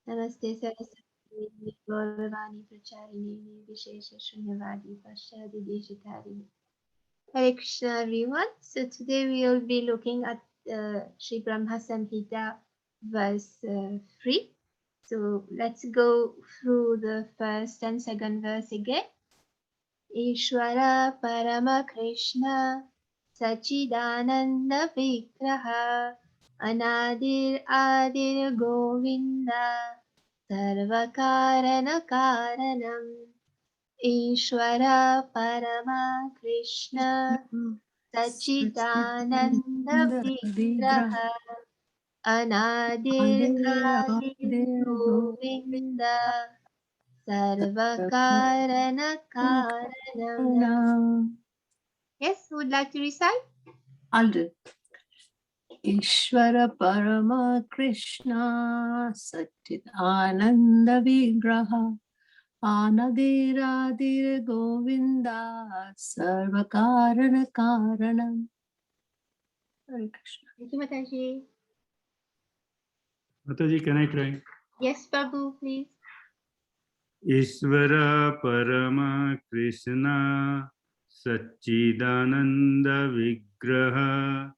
Namaste Saraswati Gauravani Pracharini Vishesha Shunyavadi Pashadi Deshitarini. Hare Krishna everyone. So today we will be looking at Sri Brahma Samhita verse 3. So let's go through the first and second verse again. Ishvara Parama Krishna Sachidananda Vigraha Anadir Adir Govinda Sarvakarana Karanam Ishvara Parama Krishna Sachidananda Vigraha Anadir Adir Govinda Sarvakarana Karanam. Yes, who would like to recite? I'll do. Ishvara Parama Krishna Satchit Ananda Vigraha Anadiradir Govinda Sarvakarana Karanam. Hare Krishna. Thank you, Mataji. Mataji, can I try? Yes, Prabhu, please. Ishvara Parama Krishna Satchidananda Vigraha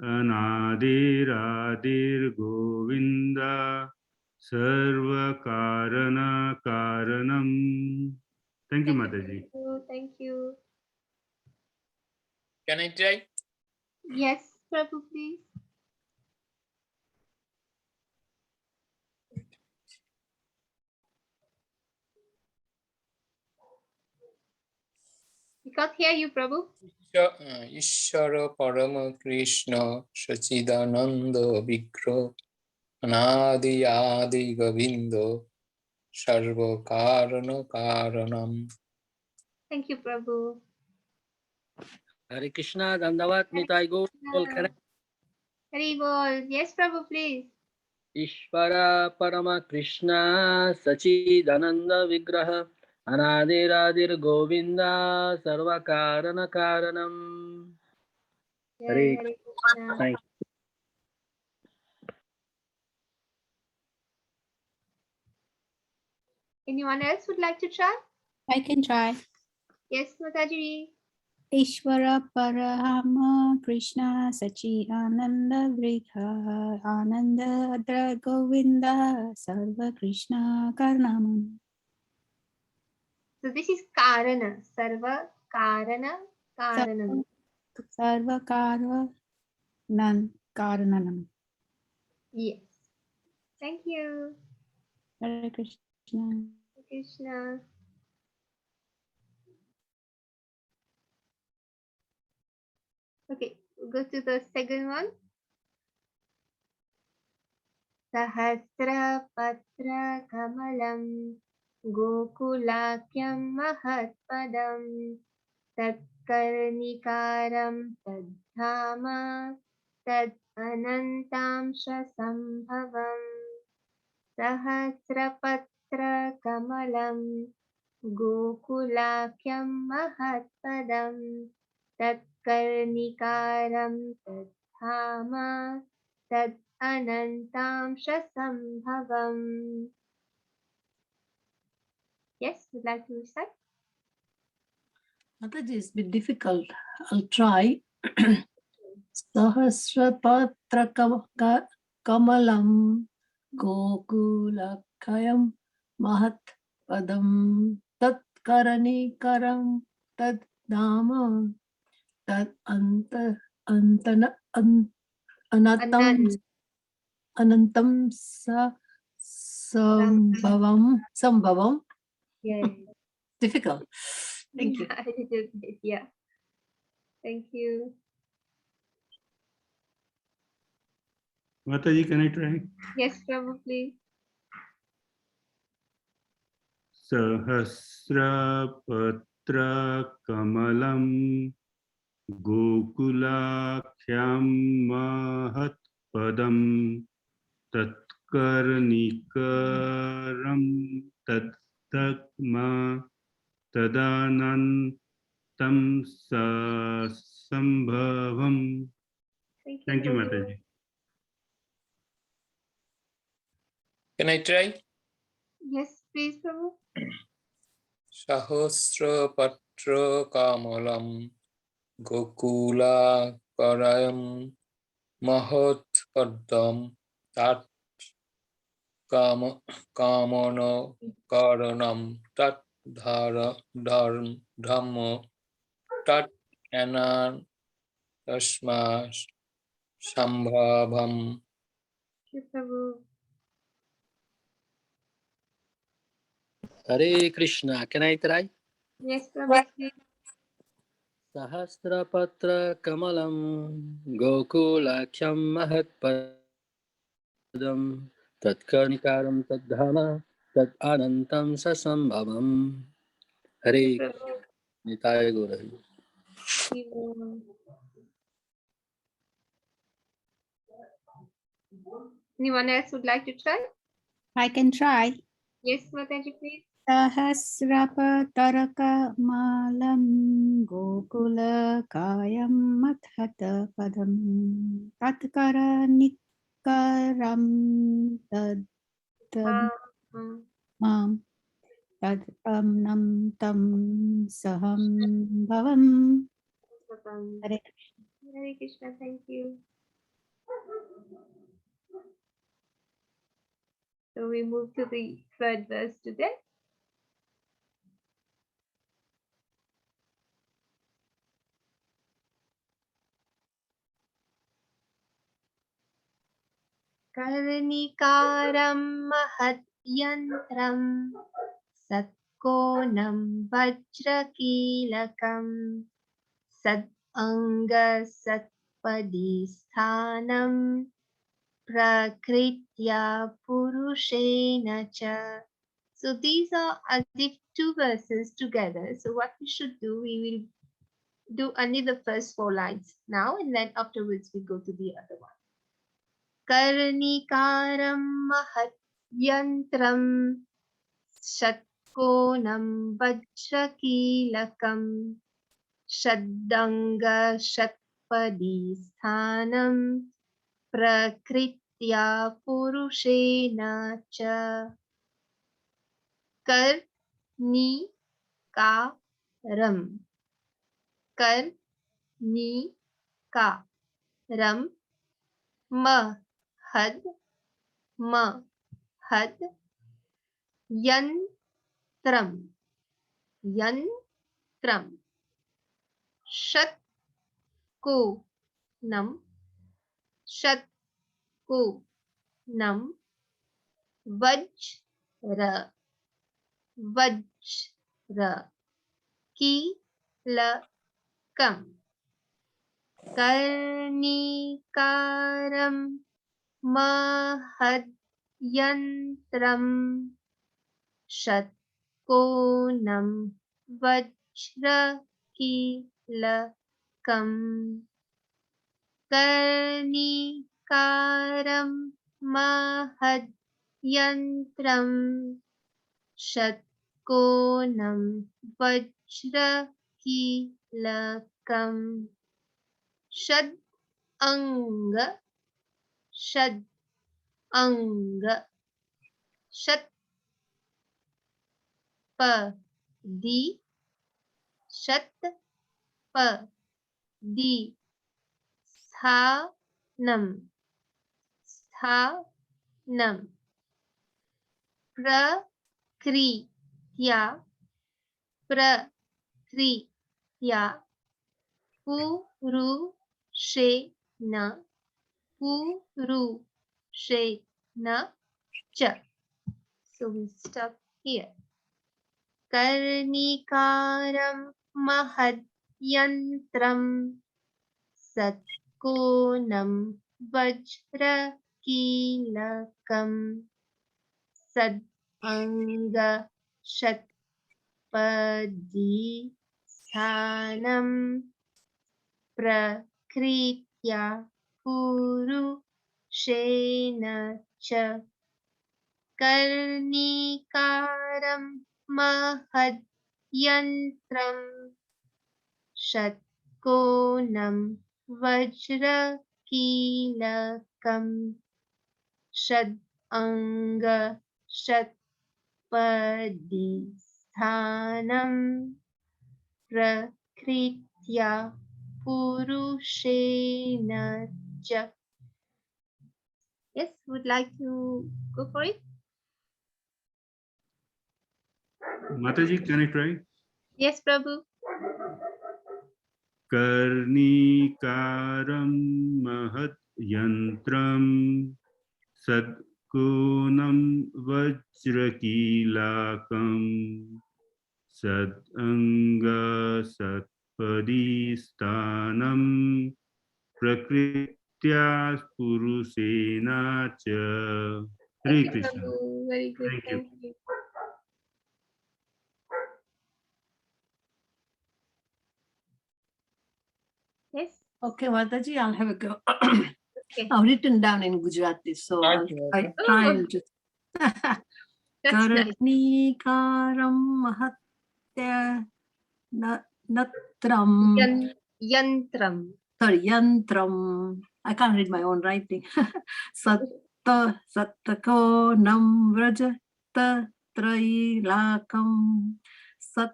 Anadir Adir Govinda Sarva Karana Karanam. Thank you, Mataji. Thank you. Can I try? Yes, Prabhu, please. We can't hear you, Prabhu. Ishvara Parama Krishna Sachidananda Vigra Anadi Adi Govindo Sarva Karana Karanam. Thank you, Prabhu. Hare Krishna, Dandavat, Nitai Gaur. Hari Bol. Yes, Prabhu, please. Ishvara Parama Krishna Sachidananda Vigraha Anadiradir Govinda Sarva Karana Karanam. Hare Krishna. Thank you. Anyone else would like to try? I can try. Yes, Mataji. Ishvara Parahama Krishna Sachi Ananda Vrikha Ananda Adra Govinda Sarva Krishna Karnam. So this is Karana. Sarva Karana Karanam. Sarva Karva Nan Karanam. Yes. Thank you. Hare Krishna. Hare Krishna. Okay, we'll go to the second one. Sahasra Patra Kamalam Gokulakyam Mahatpadam Tatkarnikaram Tadhama Tad Anantamsha Sambhavam Sahasra Patra Kamalam Gokulakyam Mahatpadam Tatkarnikaram Tadhama Tad Anantamsha Sambhavam. Yes, would like to recite? Mataji, it's a bit difficult. I'll try. Sahasrapatra Kamalam Gokulakayam Mahat Padam Tat Karanikaram Tad Dhamam Tad Anatam Anantam Sambhavam. Yeah. Difficult. Thank you. Yeah. Thank you. Mataji, can I try? Yes, Prabhu, please. Sahasra Patra Kamalam Gokulakhyam Mahat Padam Tatkarnikaram Tadthakma Tadanantam Sambhavam. Thank you, Mataji. Can I try? Yes, please, Prabhu. Sahasrapatra kamalam Gokula Parayam Mahat Padam Tat Kamano Karanam Tat Dhammo Tat Anan Tasma Sambhavam. Thank you, Prabhu. Hare Krishna. Can I try? Yes, Prabhu, please. Sahasrapatra Kamalam Gokulakyam Mahatpadam Tatkarnikaram Tadhama Tat Anantam Sasambhavam. Thank you, Hare Prabhu. Nitaya Gauravi. Thank you. Anyone else would like to try? I can try. Yes, Mataji, please. सहस्रपतरकमालं गोकुलकायं मत्हतपदं तत्करनिकरं तद् मां तद् नं तं सहं भवम्. हरे Hare Krishna, thank you. So we move to the third verse today. Karnikaram mahatyantram satkonam vajrakilakam sad anga satpadi sthanam prakritya purushena cha. So these are as if two verses together. So what we should do, we will do only the first 4 lines now, and then afterwards we go to the other one. Karnikaram mahatyantram shatkonam vajrakilakam shaddanga shatpadi sthanam prakritya purushena cha. Karnikaram karnikaram mahad mahad yantram yantram shatkonam shatkonam vajra vajra kilakam karnikaram mahadyantram shatkonam vajrakilakam karnikaram mahadyantram shatkonam vajrakilakam shad anga shad anga shat pa di shat pa di sthanam sthanam prakritya prakritya purushena purushena cha. So we stop here. Karnikaram mahadyantram satkonam vajrakilakam sad anga shatpadi sthanam prakritya purushena cha. Karnikaram mahadyantram shatkonam vajrakilakam shad anga padisthanam prakritya purushena cha. Yes, would like to go for it? Mataji, can I try? Yes, Prabhu. Karnikaram mahat yantram sadgunam vajrakilakam sadanga satpadistanam prakritya purusena cha. Thank Hare you, Krishna. Prabhu. Very good. Thank you. Thank you. Yes. Okay, Mataji, I'll have a go. Okay. I've written down in Gujarati, so I'll try Oh, and just. that's nice. Karanikaram mahatya natram. Yantram. Sorry, yantram. I can't read my own writing. Satta sattako nam vrajata trailakam sat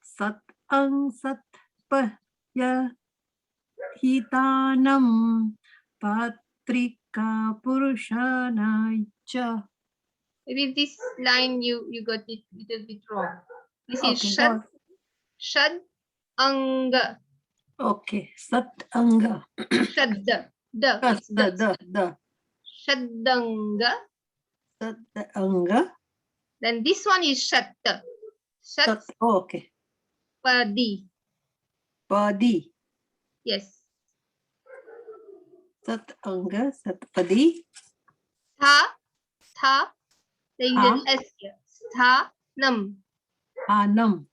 sat ang sat pahya hitanam patrika purushanaicha. Maybe this line you got it little bit wrong. This is Okay, shad anga. okay, sat anga. Shadda. The. It's The the. Shaddanga. sat anga. Then this one is shatta. Shat Oh, okay. padi. Padi. Yes. Sat anga, sat padi. Tha. There is an Ha. S here. Stha nam. Anam.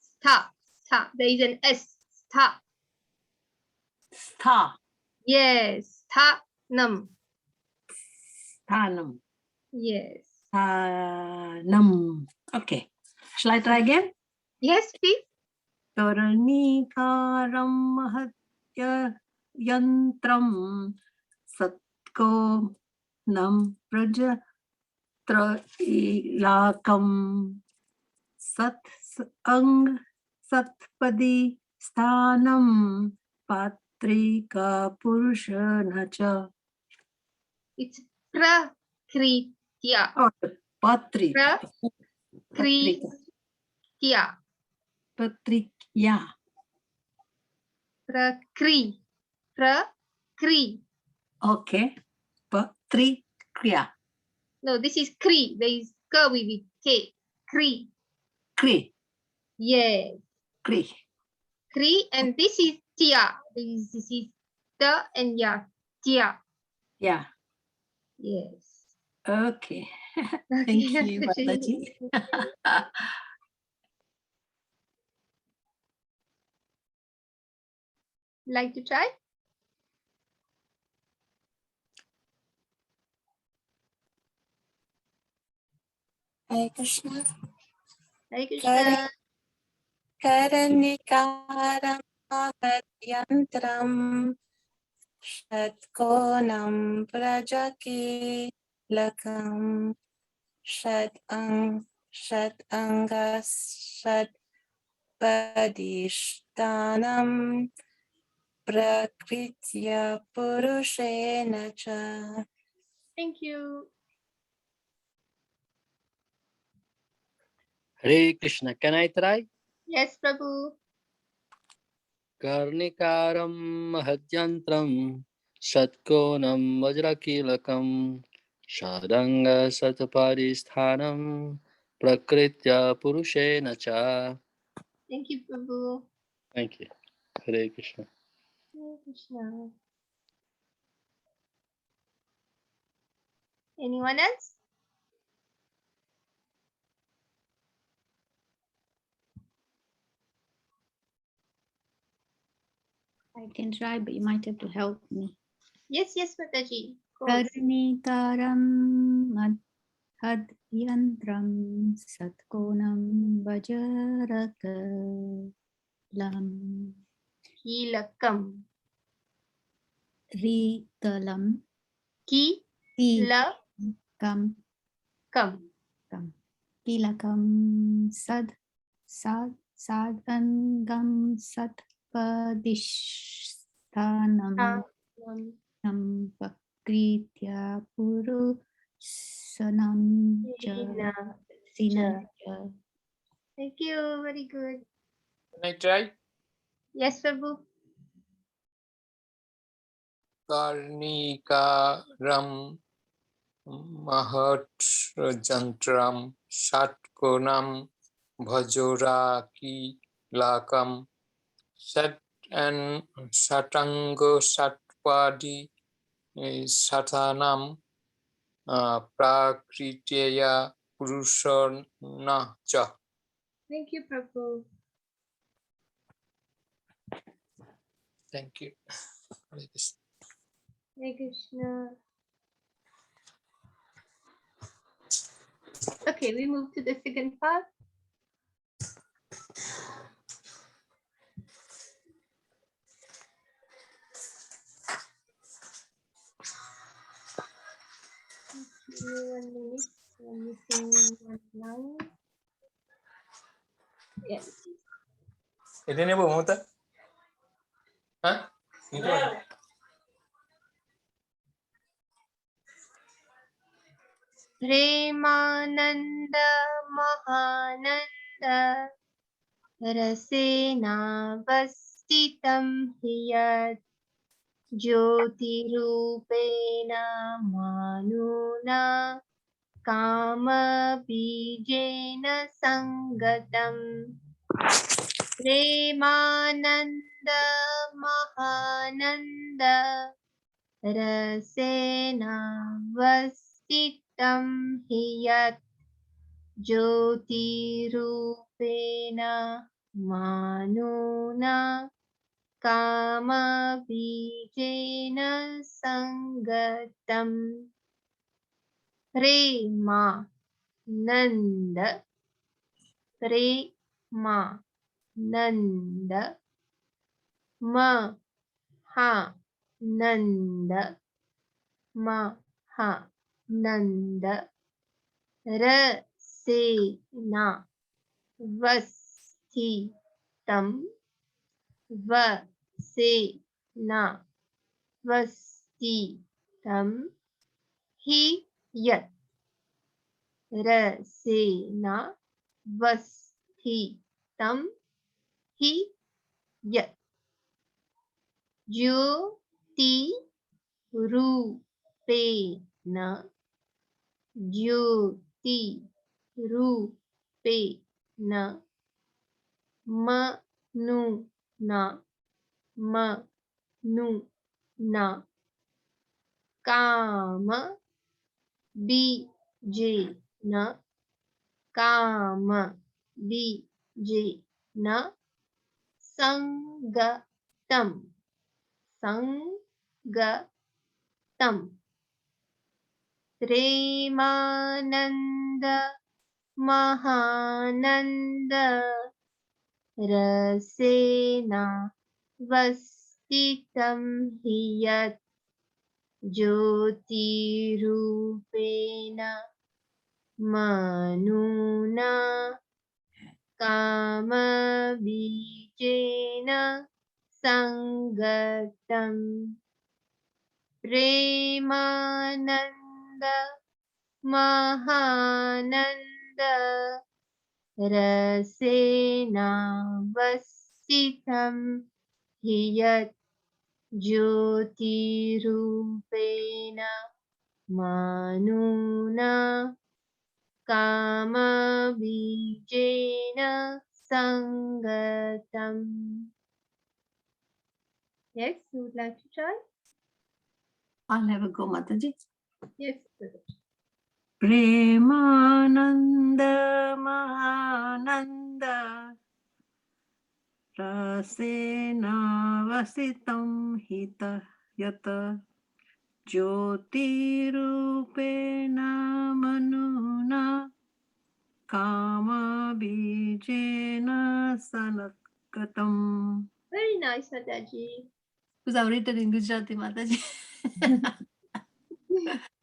Stha. There is an S. Stha. Stha. Yes. Stha nam. Sthanam. Yes. Nam. Okay. Shall I try again? Yes, please. Karanikaram mahatya yantram satko nam praja trailakam sat ang satpadi sthanam patrika purushanacha. It's prakritya. Oh, patrika. Prakritya. Patrikya. Prakri. Okay. Patrikya. No, this is kri. There is k with k. Kri. Kri. Yes. Kri. Kri, and this is tia. This is the and ya. Tia. Yeah. Yes. Okay. Thank you, Mataji. Like to try? Hare Krishna. Hare Krishna. Karanikaram mahadyantram Shadkonam prajaki lakam Shadanga Shadpadishtanam Prakritya Purushena cha. Thank you. Hare Krishna. Can I try? Yes, Prabhu. Karnikaram mahadyantram Shatkonam vajrakilakam Shadanga Satparishthanam Prakritya Purushena cha. Thank you, Prabhu. Thank you. Hare Krishna. Hare Krishna. Anyone else? I can try, but you might have to help me. Yes, Mataji. Of course. Karnikaram madhyantram satkonam vajarakalam Kilakam. rikalam Ki la kam kam. kam Kilakam sad sadangam satpadishtanam nam pakritya purusanam cha sinam cha. Thank you. Very good. Can I try? Yes, Prabhu. Karnikaram Mahat Jantram Shatkonam Bhajoraki Lakam Sat and Satango Satpadi Satanam Prakriteya Purushana Cha. Thank you, Prabhu. Thank you. Hare Krishna. Hare Krishna. Okay, we move to the second part. Okay, 1 minute. I'm missing one line. Yeah. Ini nih Bu Muta? Hah? Itu ada. Premananda Mahananda Rasena Vastitam Hiyat Jyotirupena Manuna Kama Bijena Sangatam Premananda Mahananda Rasena Vastitam Hiyat Jyotirupena Manuna Kama Bijena Sangatam Prema Nanda Prema Nanda Maha Nanda Maha Nanda Rasena Vastitam Vasena Vastitam Hiyat Rasena Vastitam Hiyat Jyoti Rupena Jyoti Rupena Manuna Manuna Kama Bijena Kama Bijena Sangatam Sangatam Premananda Mahananda Rasena Vastitam Hiyat Jyotirupena Manuna Kama Bijena Sangatam Premananda Mahananda Rasena Vastitam Hiyat Jyotirupena Manuna Kama Bijena Sangatam. Yes, you would like to try? I'll have a go, Mataji. Yes, Prabhu. Premananda Mahananda Rasena Vasitam Hita Yata Jyotirupena Manuna Kama Bijena Sanakatam. Very nice, Mataji. Because I've written in Gujarati, Mataji.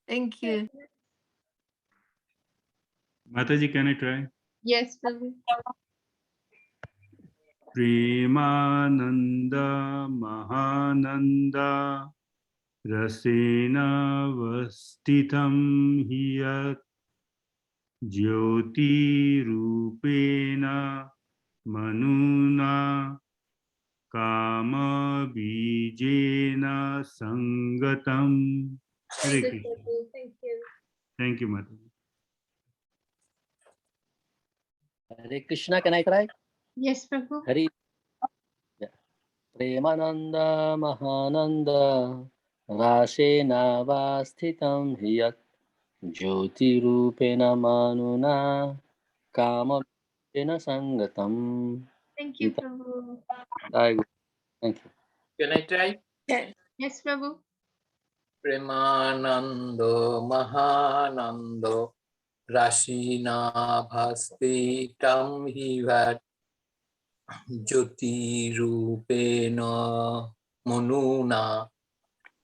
Thank you. Mataji, can I try? Yes, Prabhu. Premananda Mahananda Rasena Vastitam Hiyat Jyoti Rupena Manuna Kama Bijena Sangatam. Hare Very good, Krishna. Prabhu. Thank you. Thank you, Mataji. Hare Krishna, can I try? Yes, Prabhu. Hare yeah. Premananda Mahananda Rasena Vastitam Hiyat Jyoti Rupena Manuna Kama Vijena Sangatam. Thank you, Prabhu. Thank you. Can I try? Yes, Prabhu. Premanando Mahanando Rashina Bhasti Tam Hivat Jyoti Rupena Monuna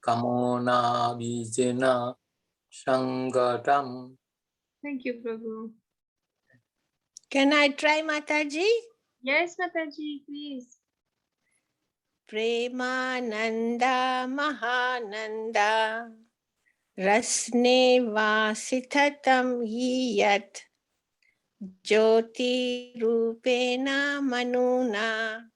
Kamona Vijena Sangatam. Thank you, Prabhu. Can I try, Mataji? Yes, Mataji, please. Premananda Mahananda Rasne Vasitatam Yat Jyoti Rupena Manuna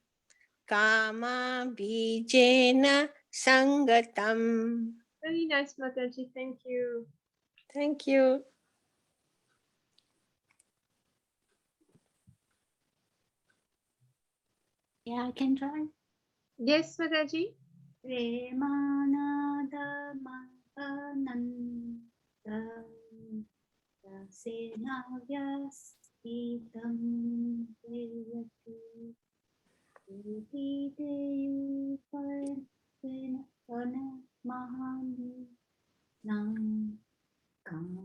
Kama Bijena Sangatam. Very nice, Mataji. Thank you. Thank you. Yeah, I can try. Yes, Mataji. Premanada Mahananda Rasena Vyasitam Devati Udidayupana Mahani Nam Kama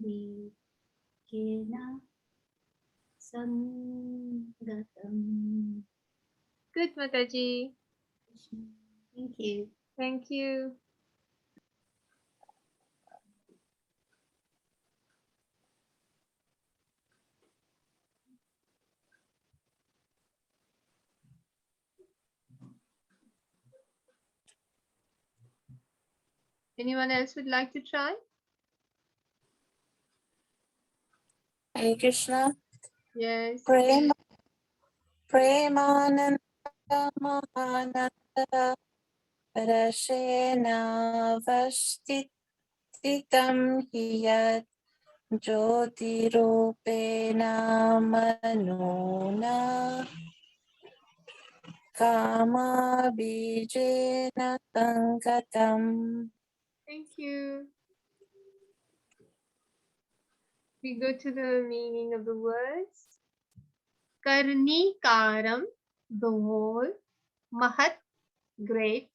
Vijena Sangatam. Good, Mataji. Thank you. Thank you. Anyone else would like to try? Hare Krishna. Yes. Premananda Mahananda Rashena Vastitam Hiyat Jyoti Rupena Manuna Kama Bijena Sangatam. Thank you. We go to the meaning of the words. Karni Karam, the whole. Mahat, great.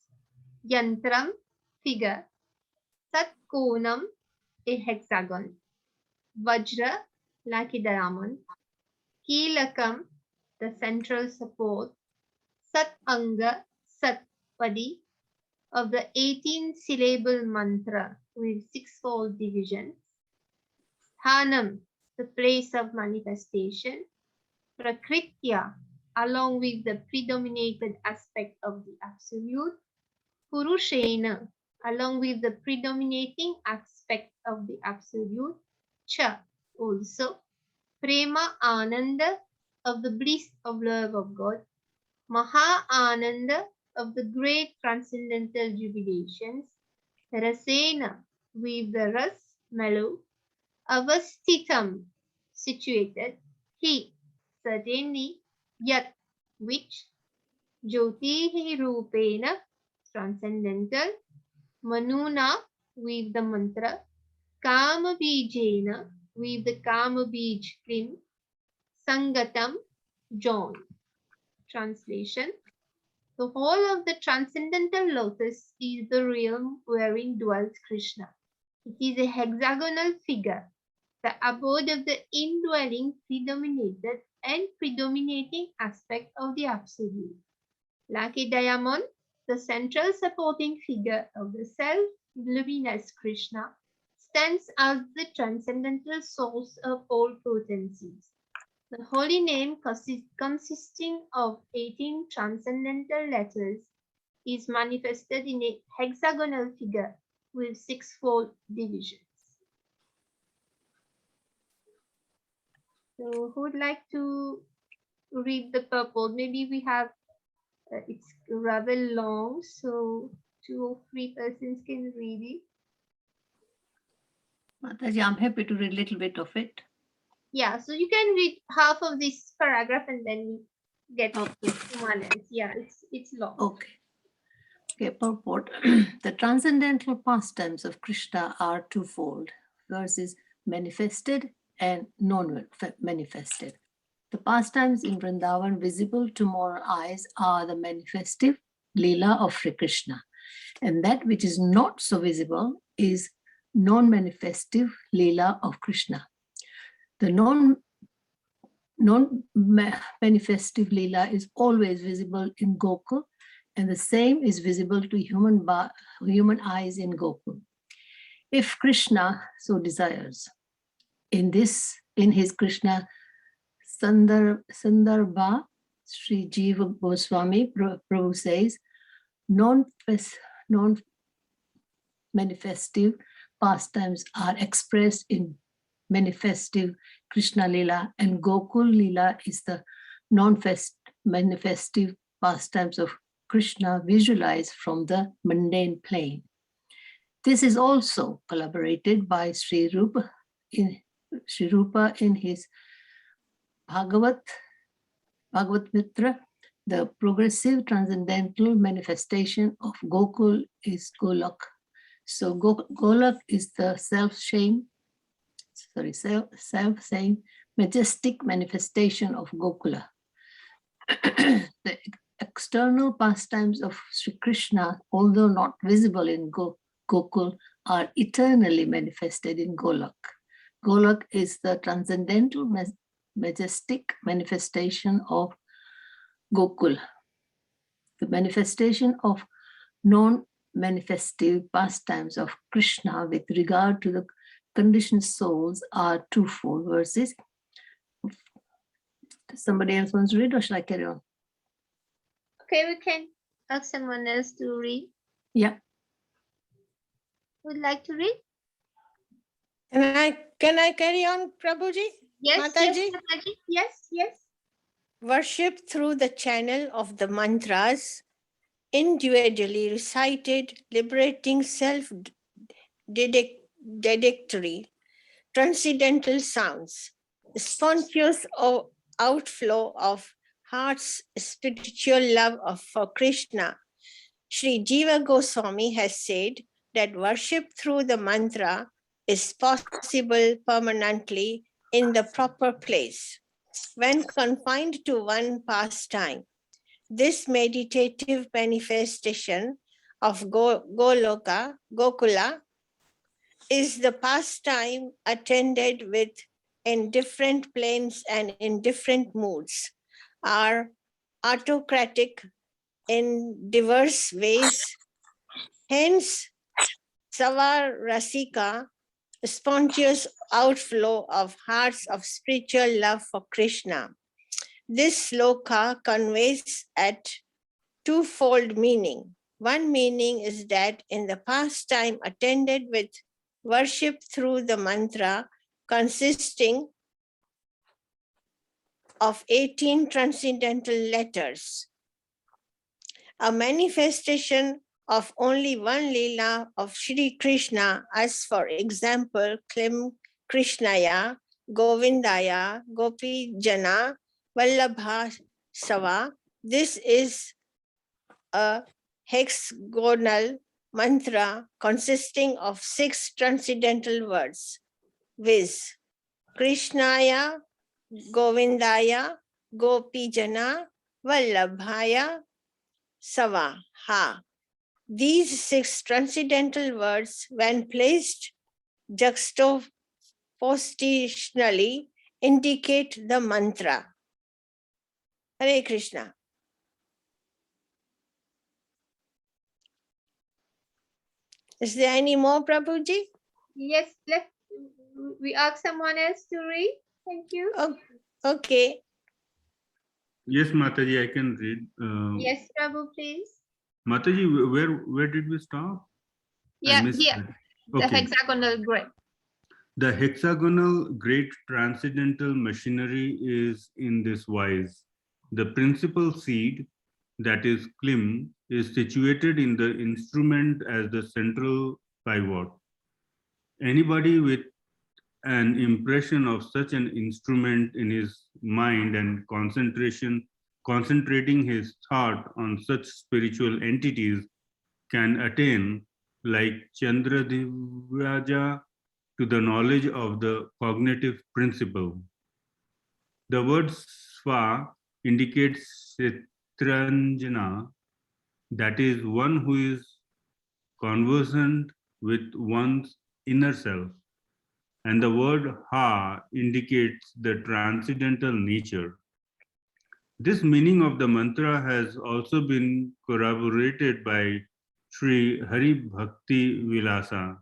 Yantram, figure. Satkonam, a hexagon. Vajra, like a diamond. Kilakam, the central support. Sat Anga, Sat Padi, of the 18-syllable mantra with six-fold divisions. Sthanam, the place of manifestation. Prakritya, along with the predominated aspect of the Absolute. Purushena, along with the predominating aspect of the Absolute. Cha, also. Prema Ananda, of the bliss of love of God. Maha Ananda, of the great transcendental jubilations. Rasena, with the ras, mellow. Avastitam, situated. He, certainly. Yat, which. Jyotihi Rupena, transcendental. Manuna, with the mantra. Kama Bijena, with the Kama Bij pin. Sangatam, joined. Translation. The whole of the transcendental lotus is the realm wherein dwells Krishna. It is a hexagonal figure, the abode of the indwelling, predominated and predominating aspect of the Absolute. Like a diamond, the central supporting figure of the self-luminous Krishna stands as the transcendental source of all potencies. The holy name, consisting of 18 transcendental letters, is manifested in a hexagonal figure with sixfold divisions. So, who would like to read the purport? Maybe we have, it's rather long, so 2 or 3 persons can read it. Mataji, I'm happy to read a little bit of it. Yeah, so you can read half of this paragraph and then we get Okay. one else. Yeah, it's long. Okay. Okay, purport. The transcendental pastimes of Krishna are twofold. First is manifested and non-manifested. The pastimes in Vrindavan visible to mortal eyes are the manifestive Leela of Sri Krishna. And that which is not so visible is non-manifestive Leela of Krishna. The non-manifestive Leela is always visible in Gokul, and the same is visible to human eyes in Gokul. If Krishna so desires, in his Krishna Sandarbha, Sri Jiva Goswami Prabhu says, non-manifestive pastimes are expressed in manifestive Krishna Lila, and Gokul Lila is the non-manifestive pastimes of Krishna visualized from the mundane plane. This is also collaborated by Sri Rupa in his Bhagavat Mitra. The progressive transcendental manifestation of Gokul is Golak. So Golak is the self-same, majestic manifestation of Gokula. The external pastimes of Sri Krishna, although not visible in Gokul, are eternally manifested in Golak. Golak is the transcendental, majestic manifestation of Gokul. The manifestation of non-manifestive pastimes of Krishna with regard to the conditioned souls are twofold. Verses. Somebody else wants to read, or shall I carry on? Okay, we can ask someone else to read. Yeah. Would like to read? Can I carry on, Prabhuji? Yes, Mataji? yes, Mataji. Yes, yes. Worship through the channel of the mantras, individually recited, liberating self-dedicatory, transcendental sounds, spontaneous outflow of heart's spiritual love for Krishna. Sri Jiva Goswami has said that worship through the mantra is possible permanently in the proper place. When confined to one pastime, this meditative manifestation of Gokula, is the pastime attended with in different planes and in different moods, are autocratic in diverse ways. Hence, Savar Rasika, spontaneous outflow of hearts of spiritual love for Krishna. This sloka conveys at twofold meaning. One meaning is that in the pastime attended with worship through the mantra consisting of 18 transcendental letters, a manifestation of only one Leela of Shri Krishna, as for example, Klim Krishnaya, Govindaya, Gopi Jana, Vallabha Sava. This is a hexagonal mantra consisting of 6 transcendental words, viz. Krishnaya, Govindaya, Gopi Jana, Vallabhaya, Savaha. These 6 transcendental words, when placed juxtapositionally, indicate the mantra. Hare Krishna. Is there any more, Prabhuji? Yes, let we ask someone else to read. Thank you. Oh, okay. Yes, Mataji, I can read. Yes, Prabhu, please. Mataji, where did we stop? I Yeah, missed here. that. The Okay. hexagonal grid. The hexagonal great transcendental machinery is in this wise. The principal seed, that is Klim, is situated in the instrument as the central pivot. Anybody with an impression of such an instrument in his mind and concentrating his thought on such spiritual entities can attain, like Chandradivyaja, to the knowledge of the cognitive principle. The word sva indicates Kshetranjana, that is, one who is conversant with one's inner self. And the word ha indicates the transcendental nature. This meaning of the mantra has also been corroborated by Sri Hari Bhakti Vilasa.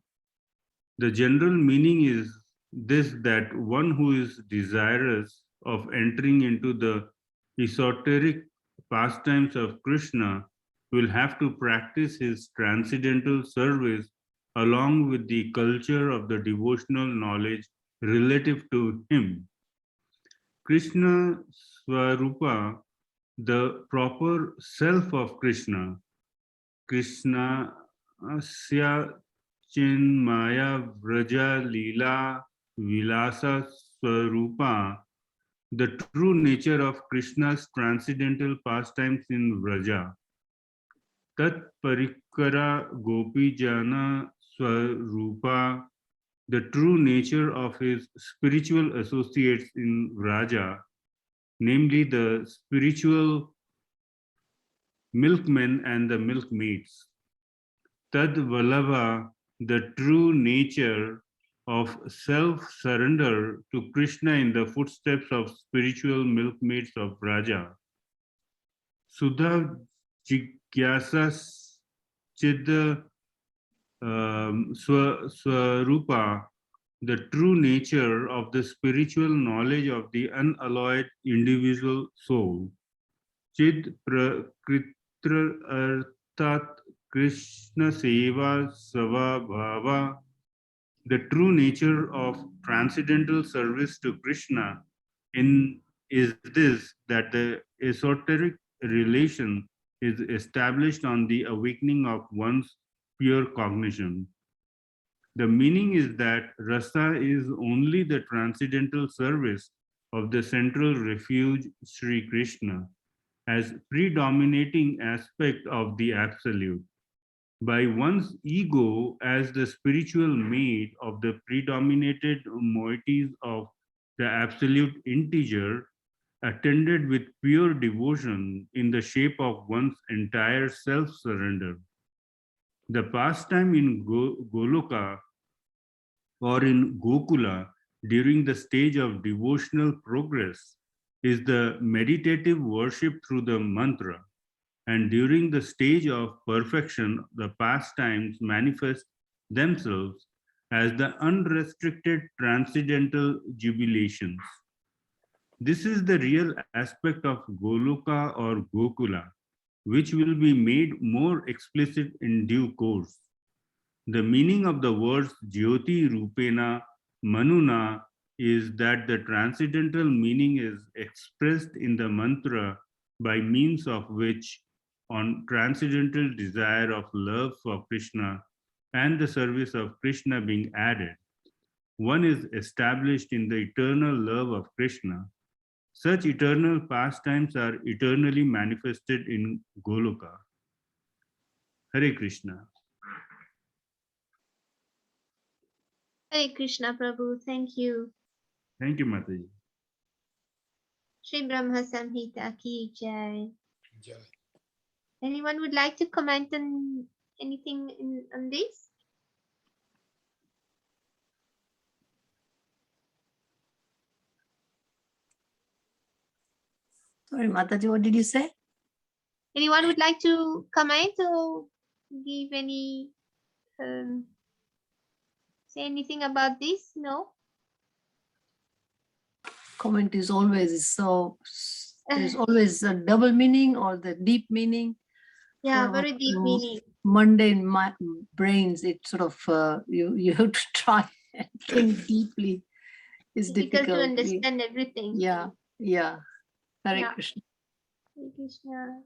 The general meaning is this, that one who is desirous of entering into the esoteric pastimes of Krishna will have to practice his transcendental service along with the culture of the devotional knowledge relative to him. Krishna Swarupa, the proper self of Krishna, Krishna Asya Chinmaya Vraja Leela Vilasa Swarupa, the true nature of Krishna's transcendental pastimes in Vraja. Tat Parikara Gopi Jana Swarupa, the true nature of his spiritual associates in Vraja, namely the spiritual milkmen and the milkmaids. Tad Vallabha, the true nature of self-surrender to Krishna in the footsteps of spiritual milkmaids of Raja. Sudha Jigyasa Chid Swarupa, the true nature of the spiritual knowledge of the unalloyed individual soul. Chid Prakritra Arthat Krishna Seva Savabhava, the true nature of transcendental service to Krishna in is this, that the esoteric relation is established on the awakening of one's pure cognition. The meaning is that rasa is only the transcendental service of the central refuge Sri Krishna as predominating aspect of the absolute. By one's ego as the spiritual maid of the predominated moieties of the absolute integer, attended with pure devotion in the shape of one's entire self-surrender. The pastime in Goloka or in Gokula during the stage of devotional progress is the meditative worship through the mantra. And during the stage of perfection, the pastimes manifest themselves as the unrestricted transcendental jubilations. This is the real aspect of Goloka or Gokula, which will be made more explicit in due course. The meaning of the words Jyoti Rupena Manuna is that the transcendental meaning is expressed in the mantra by means of which, on transcendental desire of love for Krishna and the service of Krishna being added, one is established in the eternal love of Krishna. Such eternal pastimes are eternally manifested in Goloka. Hare Krishna. Hare Krishna, Prabhu. Thank you. Thank you, Mataji. Shri Brahma Samhita ki jai. Anyone would like to comment on anything on this? Sorry, Mataji, what did you say? Anyone would like to comment or give any say anything about this? No? Comment is always so, there's always a double meaning or the deep meaning. Yeah, For very deep meaning. mundane brains, it sort of, you have to try and think deeply. It's Difficult to difficult. understand everything. Yeah. Hare Yeah. Krishna. Hare Krishna.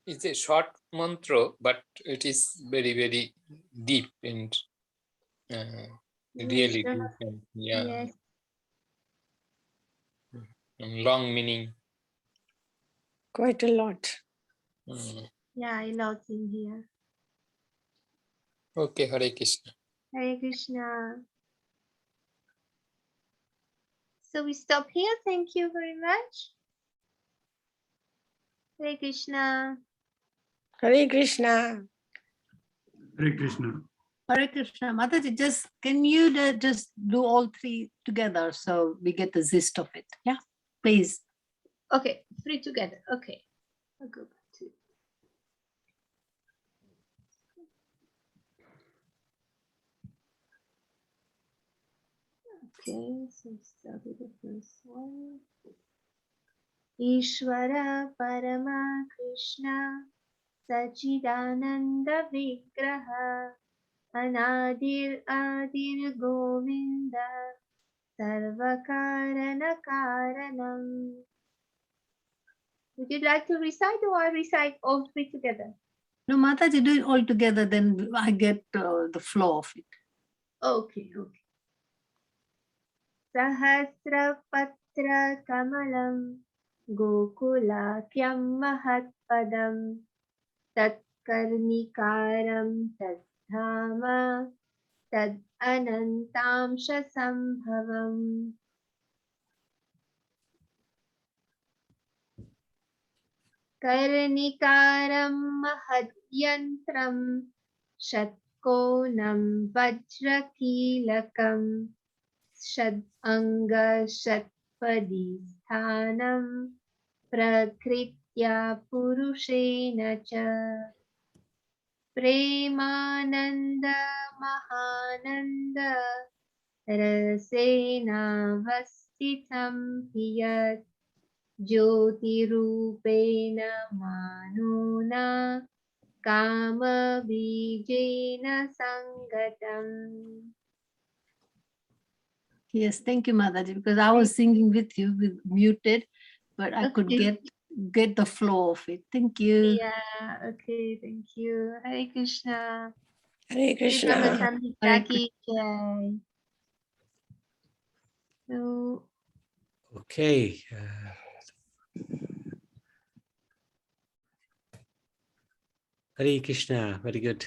It's a short mantra, but it is very, very deep and really Wisdom. deep and Yes. and long meaning. Quite a lot. Yeah, a lot in here. Okay, Hare Krishna. Hare Krishna. So we stop here. Thank you very much. Hare Krishna. Hare Krishna. Hare Krishna. Hare Krishna. Mataji, just can you just do all three together so we get the gist of it? Yeah, please. Okay, three together. Okay. I'll go back to Okay, so start with the first one. Ishvara Parama Krishna Sachidananda Vigraha Anadir Adir Govinda Sarvakarana Karanam. Would you like to recite or I recite all three together? No, Mataji, do it all together, then I get the flow of it. Okay. Sahasrapatra Kamalam Gokulakyam Mahatpadam Tatkarnikaram Tadhama Tad Anantamsha Sambhavam. Karnikaram Mahadyantram Shatkonam Vajrakilakam Shad Anga Shatpadi Sthanam Prakritya Purushena Cha Premananda Mahananda Rasena Vastitam Hiyat Jyotirupena Manuna Kama Bijena Sangatam. Yes, thank you, Mataji, because I was singing with you with muted, but I could Okay. get the flow of it. Thank you. Yeah, okay, thank you. Hare Krishna. Hare Shri Krishna. Brahma Samhita Hare ki jai. So, Okay. Hare Krishna, very good.